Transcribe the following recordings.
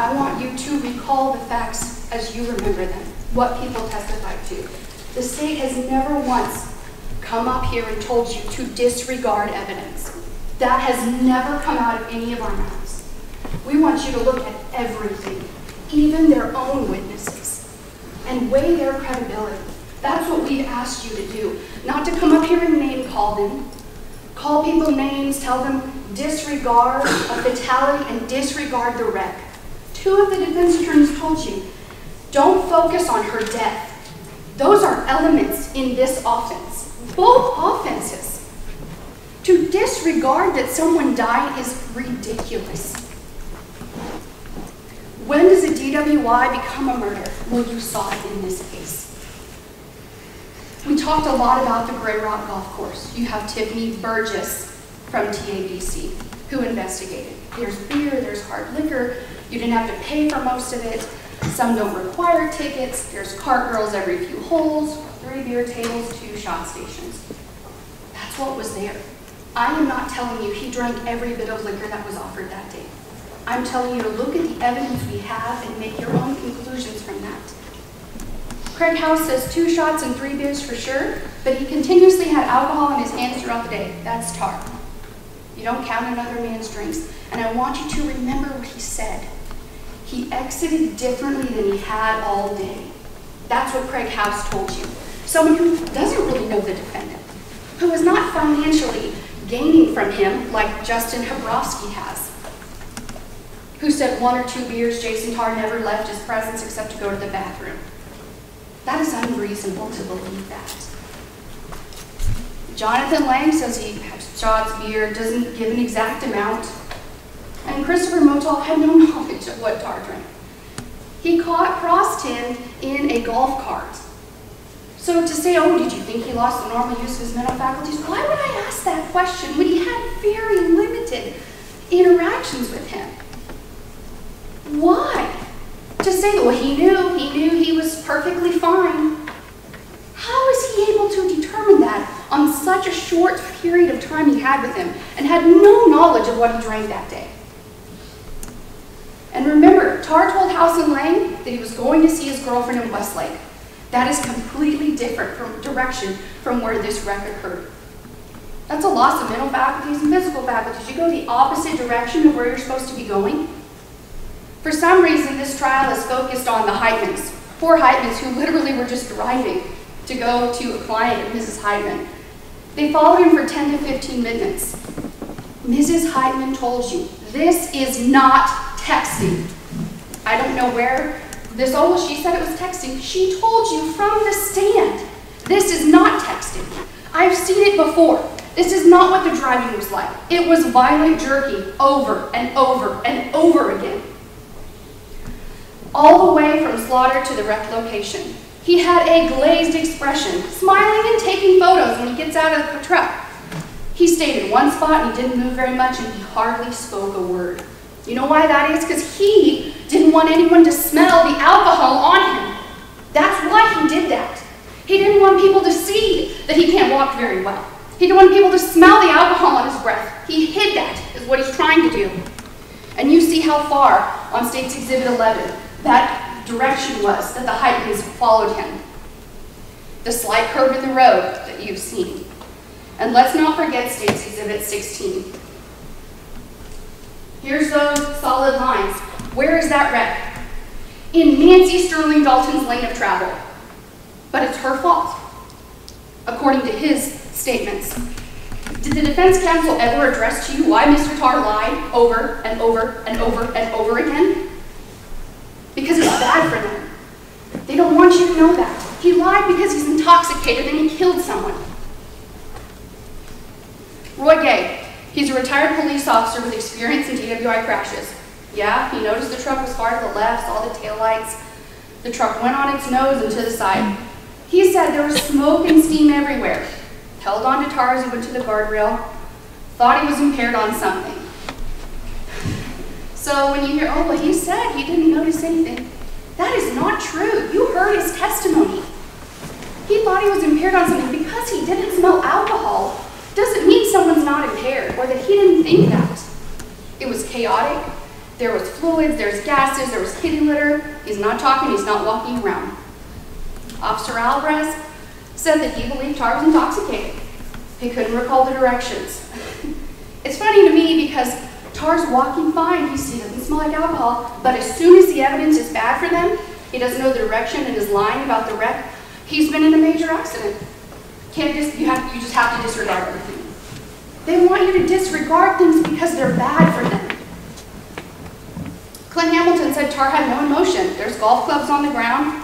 I want you to recall the facts as you remember them, what people testified to. The state has never once come up here and told you to disregard evidence. That has never come out of any of our mouths. We want you to look at everything, even their own witnesses, and weigh their credibility. That's what we've asked you to do, not to come up here and name call them, call people names, tell them disregard a fatality and disregard the wreck. 2 of the defense attorneys told you, don't focus on her death. Those are elements in this offense, both offenses. To disregard that someone died is ridiculous. When does a DWI become a murder? Well, you saw it in this case. We talked a lot about the Grey Rock Golf Course. You have Tiffany Burgess from TABC who investigated. There's beer, there's hard liquor. You didn't have to pay for most of it. Some don't require tickets. There's cart girls every few holes, 3 beer tables, 2 shot stations. That's what was there. I am not telling you he drank every bit of liquor that was offered that day. I'm telling you to look at the evidence we have and make your own conclusions from that. Craig House says 2 shots and 3 beers for sure, but he continuously had alcohol in his hands throughout the day. That's Tarr. You don't count another man's drinks. And I want you to remember what he said. He exited differently than he had all day. That's what Craig House told you. Someone who doesn't really know the defendant, who is not financially gaining from him like Justin Habrowski has, who said 1 or 2 beers, Jason Tarr never left his presence except to go to the bathroom. That is unreasonable to believe that. Jonathan Lang says he had shots, beer, doesn't give an exact amount. And Christopher Motal had no knowledge of what Tarr drank. He crossed him in a golf cart. So to say, oh, did you think he lost the normal use of his mental faculties? Why would I ask that question when he had very limited interactions with him? Why? To say that, well, he knew he was perfectly fine. How is he able to determine that on such a short period of time he had with him and had no knowledge of what he drank that day? And remember, Tarr told House and Lang that he was going to see his girlfriend in Westlake. That is completely different from direction from where this wreck occurred. That's a loss of mental faculties and physical faculties. You go the opposite direction of where you're supposed to be going. For some reason, this trial is focused on the Heitmans. 4 Heitmans who literally were just driving to go to a client of Mrs. Heitman. They followed him for 10 to 15 minutes. Mrs. Heitman told you, this is not texting. I don't know where this, oh, she said it was texting. She told you from the stand, this is not texting. I've seen it before. This is not what the driving was like. It was violent jerking over and over and over again. All the way from Slaughter to the wreck location. He had a glazed expression, smiling and taking photos when he gets out of the truck. He stayed in one spot and he didn't move very much and he hardly spoke a word. You know why that is? Because he didn't want anyone to smell the alcohol on him. That's why he did that. He didn't want people to see that he can't walk very well. He didn't want people to smell the alcohol on his breath. He hid that, is what he's trying to do. And you see how far on State's Exhibit 11 that direction was that the Heitmans followed him. The slight curve in the road that you've seen. And let's not forget State's Exhibit 16. Here's those solid lines. Where is that wreck? In Nancy Sterling Dalton's lane of travel. But it's her fault, according to his statements. Did the defense counsel ever address to you why Mr. Tarr lied over and over and over and over again? Because it's bad for them. They don't want you to know that. He lied because he's intoxicated and he killed someone. Roy Gay, he's a retired police officer with experience in DWI crashes. Yeah, he noticed the truck was far to the left, saw the taillights. The truck went on its nose and to the side. He said there was smoke and steam everywhere. Held on to Tarr as he went to the guardrail. Thought he was impaired on something. So when you hear, oh, well, he said he didn't notice anything. That is not true. You heard his testimony. He thought he was impaired on something. Because he didn't smell alcohol doesn't mean someone's not impaired or that he didn't think that. It was chaotic. There was fluids, there's gases, there was kitty litter. He's not talking, he's not walking around. Officer Alvarez said that he believed Tarr was intoxicated. He couldn't recall the directions. It's funny to me because Tarr's walking fine. He doesn't smell like alcohol, but as soon as the evidence is bad for them, he doesn't know the direction and is lying about the wreck. He's been in a major accident. You just have to disregard everything. They want you to disregard things because they're bad for them. Clint Hamilton said Tarr had no emotion. There's golf clubs on the ground.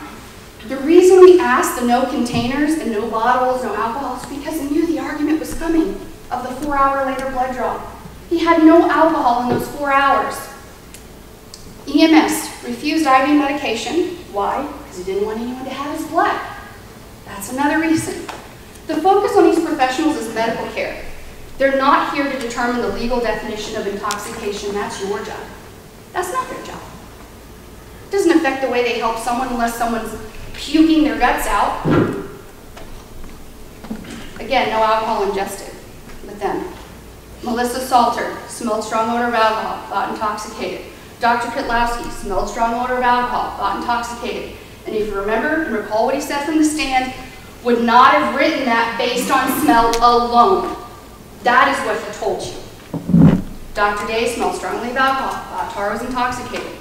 The reason we asked the no containers and no bottles, no alcohol, is because we knew the argument was coming of the 4-hour later blood draw. He had no alcohol in those 4 hours. EMS refused IV medication. Why? Because he didn't want anyone to have his blood. That's another reason. The focus on these professionals is medical care. They're not here to determine the legal definition of intoxication. That's your job. That's not their job. It doesn't affect the way they help someone unless someone's puking their guts out. Again, no alcohol ingested with them. Melissa Salter smelled strong odor of alcohol, thought intoxicated. Dr. Kitlowski smelled strong odor of alcohol, thought intoxicated. And if you remember and recall what he said from the stand, would not have written that based on smell alone. That is what he told you. Dr. Day smelled strongly of alcohol, thought Tarr was intoxicated.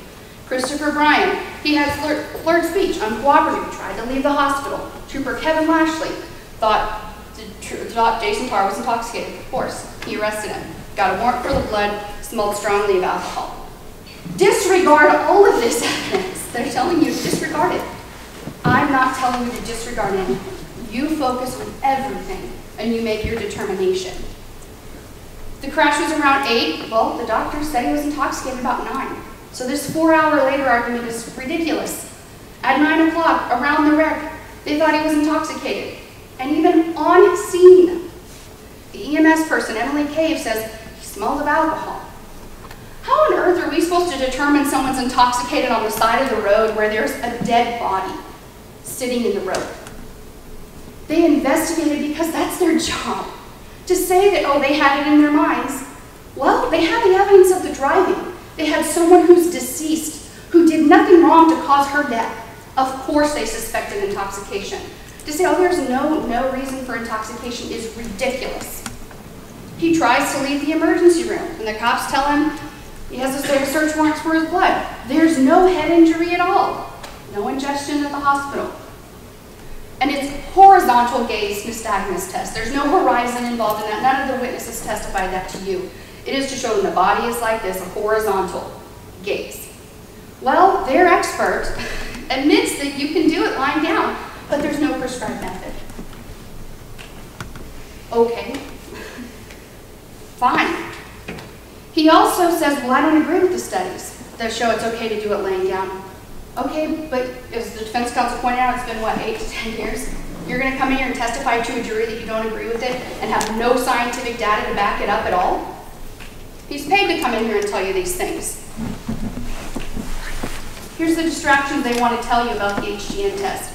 Christopher Bryan, he had slurred speech, uncooperative, tried to leave the hospital. Trooper Kevin Lashley thought Jason Tarr was intoxicated. Of course, he arrested him. Got a warrant for the blood, smelled strongly of alcohol. Disregard all of this evidence. They're telling you to disregard it. I'm not telling you to disregard anything. You focus on everything and you make your determination. The crash was around 8. Well, the doctor said he was intoxicated about 9. So this 4-hour later argument is ridiculous. At 9 o'clock, around the wreck, they thought he was intoxicated. And even on scene, the EMS person, Emily Cave, says he smells of alcohol. How on earth are we supposed to determine someone's intoxicated on the side of the road where there's a dead body sitting in the road? They investigated because that's their job. To say that, oh, they had it in their minds, well, they had the evidence of the driving. They had someone who's deceased, who did nothing wrong to cause her death. Of course they suspected intoxication. To say, oh, there's no reason for intoxication is ridiculous. He tries to leave the emergency room, and the cops tell him he has a search warrant for his blood. There's no head injury at all. No ingestion at the hospital. And it's horizontal gaze nystagmus test. There's no horizon involved in that. None of the witnesses testified that to you. It is to show them the body is like this, a horizontal gaze. Well, their expert admits that you can do it lying down, but there's no prescribed method. Okay, fine. He also says, well, I don't agree with the studies that show it's okay to do it laying down. Okay, but as the defense counsel pointed out, it's been, what, 8 to 10 years? You're going to come in here and testify to a jury that you don't agree with it and have no scientific data to back it up at all? He's paid to come in here and tell you these things. Here's the distractions they want to tell you about the HGN test.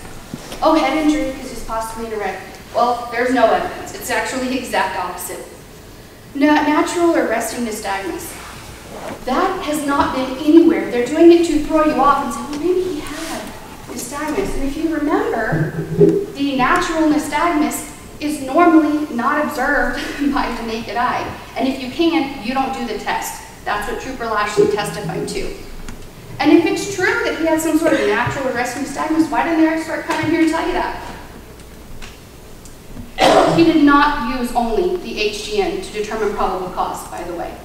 Oh, head injury because he's possibly in a wreck. Well, there's no evidence. It's actually the exact opposite. Natural or resting nystagmus. That has not been anywhere. They're doing it to throw you off and say, well, maybe he had nystagmus. And if you remember, the natural nystagmus is normally not observed by the naked eye. And if you can't, you don't do the test. That's what Trooper Lashley testified to. And if it's true that he had some sort of natural or resting nystagmus, why didn't the expert come in here and tell you that? He did not use only the HGN to determine probable cause, by the way.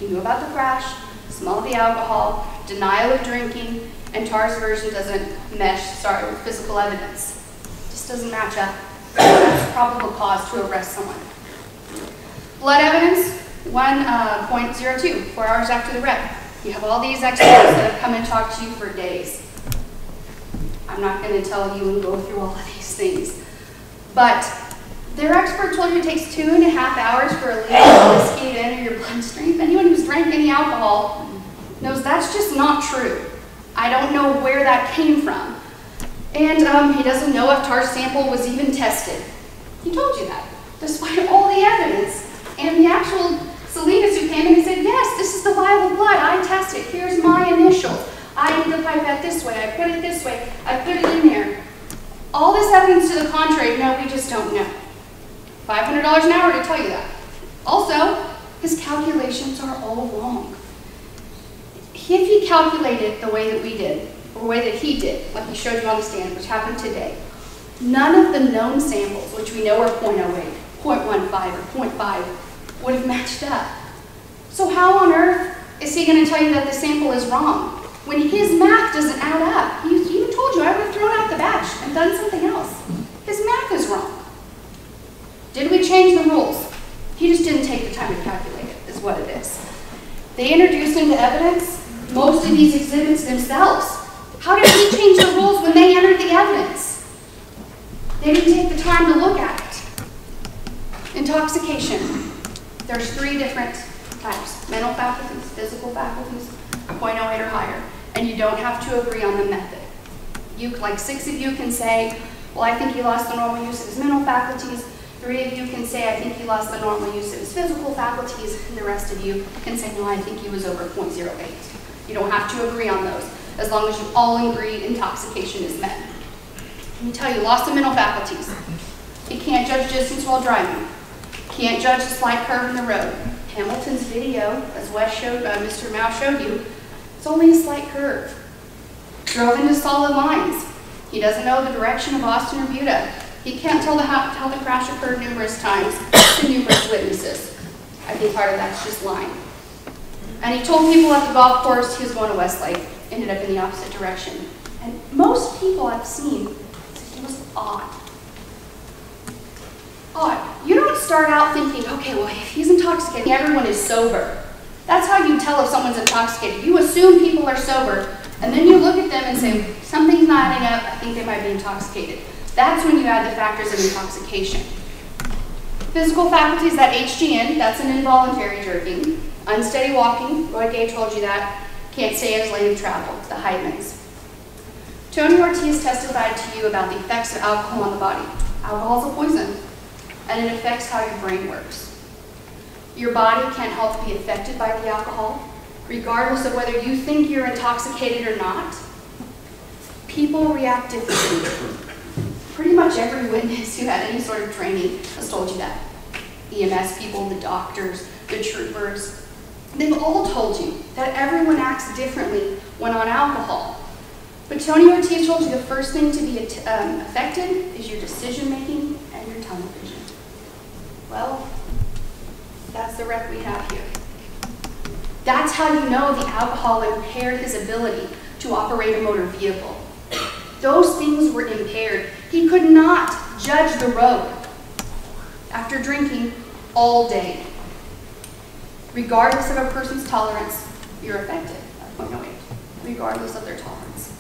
He knew about the crash, smell of the alcohol, denial of drinking, and Tarr's version doesn't mesh, with physical evidence. It just doesn't match up. That's probable cause to arrest someone. Blood evidence, 1.02, 4 hours after the wreck. You have all these experts that have come and talked to you for days. I'm not going to tell you and go through all of these things. But their expert told you it takes 2.5 hours for a liter of whiskey to enter your bloodstream. Anyone who's drank any alcohol knows that's just not true. I don't know where that came from. And he doesn't know if Tarr's sample was even tested. He told you that, despite all the evidence and the actual Salinas, who came in and said, yes, this is the viable blood. I tested. Here's my initials. I need the pipette this way. I put it this way. I put it in there. All this evidence to the contrary, no, we just don't know. $500 an hour to tell you that. Also, his calculations are all wrong. If he calculated the way that we did, or the way that he did, like he showed you on the stand, which happened today, none of the known samples, which we know are 0.08, 0.15, or 0.5, would have matched up. So how on earth is he going to tell you that the sample is wrong? When his math doesn't add up. He even told you I would have thrown out the batch and done something else. His math is wrong. Did we change the rules? He just didn't take the time to calculate it, is what it is. They introduced into evidence most of these exhibits themselves. How did he change the rules when they entered the evidence? They didn't take the time to look at it. Intoxication. There's 3 different types. Mental faculties, physical faculties, 0.08 or higher. And you don't have to agree on the method. Like 6 of you can say, well, I think he lost the normal use of his mental faculties. 3 of you can say, I think he lost the normal use of his physical faculties. And the rest of you can say, no, I think he was over 0.08. You don't have to agree on those, as long as you all agree intoxication is met. Let me tell you, loss of mental faculties. He can't judge distance while driving. Can't judge the slight curve in the road. Hamilton's video, as Mr. Mao showed you, it's only a slight curve. Drove into solid lines. He doesn't know the direction of Austin or Buda. He can't tell how the crash occurred numerous times to numerous witnesses. I think part of that's just lying. And he told people at the golf course he was going to Westlake, ended up in the opposite direction. And most people I've seen said he was odd. Odd. You don't start out thinking, okay, well, if he's intoxicated, everyone is sober. That's how you tell if someone's intoxicated. You assume people are sober, and then you look at them and say, something's not adding up, I think they might be intoxicated. That's when you add the factors of intoxication. Physical faculties, that HGN, that's an involuntary jerking. Unsteady walking, Roy Gay told you that. Can't stay in his lane of travel, the Heidmans. Tony Ortiz testified to you about the effects of alcohol on the body. Alcohol is a poison, and it affects how your brain works. Your body can't help be affected by the alcohol, regardless of whether you think you're intoxicated or not. People react differently. Pretty much every witness who had any sort of training has told you that. EMS people, the doctors, the troopers, they've all told you that everyone acts differently when on alcohol. But Tony Ortiz told you the first thing to be affected is your decision-making and your tunnel vision. Well, that's the wreck we have here. That's how you know the alcohol impaired his ability to operate a motor vehicle. Those things were impaired. He could not judge the road after drinking all day. Regardless of a person's tolerance, you're affected by 0.08, regardless of their tolerance.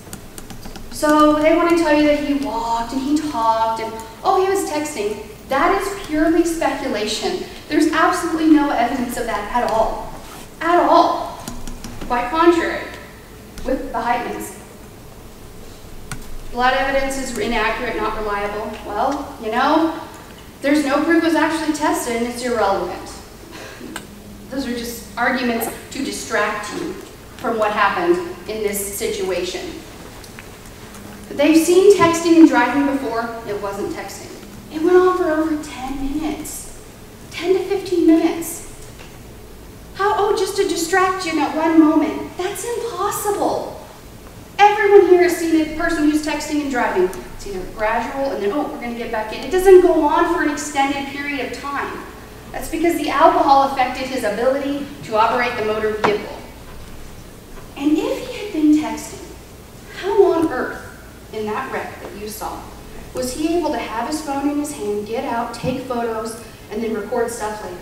So they want to tell you that he walked and he talked and, oh, he was texting. That is purely speculation. There's absolutely no evidence of that at all. At all. Quite contrary, with the Heidmans. Blood evidence is inaccurate, not reliable. Well, you know, there's no proof it was actually tested and it's irrelevant. Those are just arguments to distract you from what happened in this situation. They've seen texting and driving before. It wasn't texting. It went on for over 10 minutes. 10 to 15 minutes. How, oh, just to distract you in that one moment. That's impossible. Everyone here has seen a person who's texting and driving. It's either gradual and then, oh, we're going to get back in. It doesn't go on for an extended period of time. That's because the alcohol affected his ability to operate the motor vehicle. And if he had been texting, how on earth, in that wreck that you saw, was he able to have his phone in his hand, get out, take photos, and then record stuff later?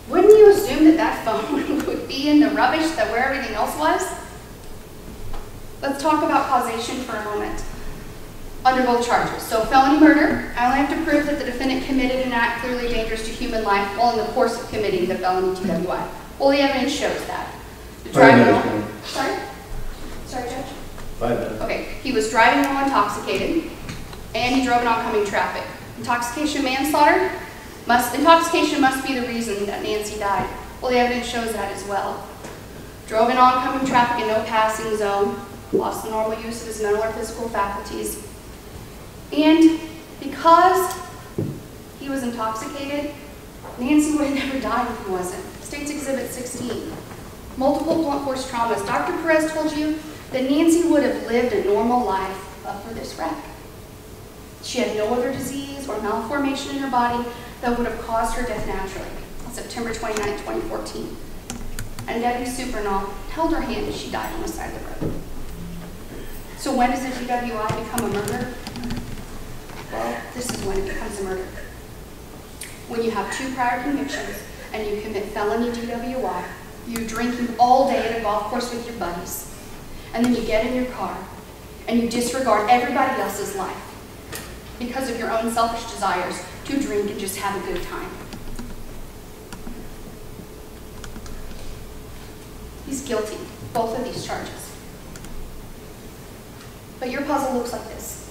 Wouldn't you assume that that phone would be in the rubbish that where everything else was? Let's talk about causation for a moment. Under both charges. So felony murder, I only have to prove that the defendant committed an act clearly dangerous to human life while in the course of committing the felony TWI. Well, the evidence shows that. Sorry, Judge? 5 minutes. Okay, he was driving while intoxicated, and he drove in oncoming traffic. Intoxication manslaughter, Intoxication must be the reason that Nancy died. Well, the evidence shows that as well. Drove in oncoming traffic in no passing zone, lost the normal use of his mental or physical faculties. And because he was intoxicated, Nancy would have never died if he wasn't. State's Exhibit 16. Multiple blunt force traumas. Dr. Perez told you that Nancy would have lived a normal life but for this wreck. She had no other disease or malformation in her body that would have caused her death naturally. On September 29, 2014. And Debbie Supernall held her hand as she died on the side of the road. So when does a DWI become a murder? Well, this is when it becomes a murder. When you have 2 prior convictions and you commit felony DWI, you're drinking all day at a golf course with your buddies, and then you get in your car and you disregard everybody else's life because of your own selfish desires to drink and just have a good time. He's guilty, both of these charges. But your puzzle looks like this.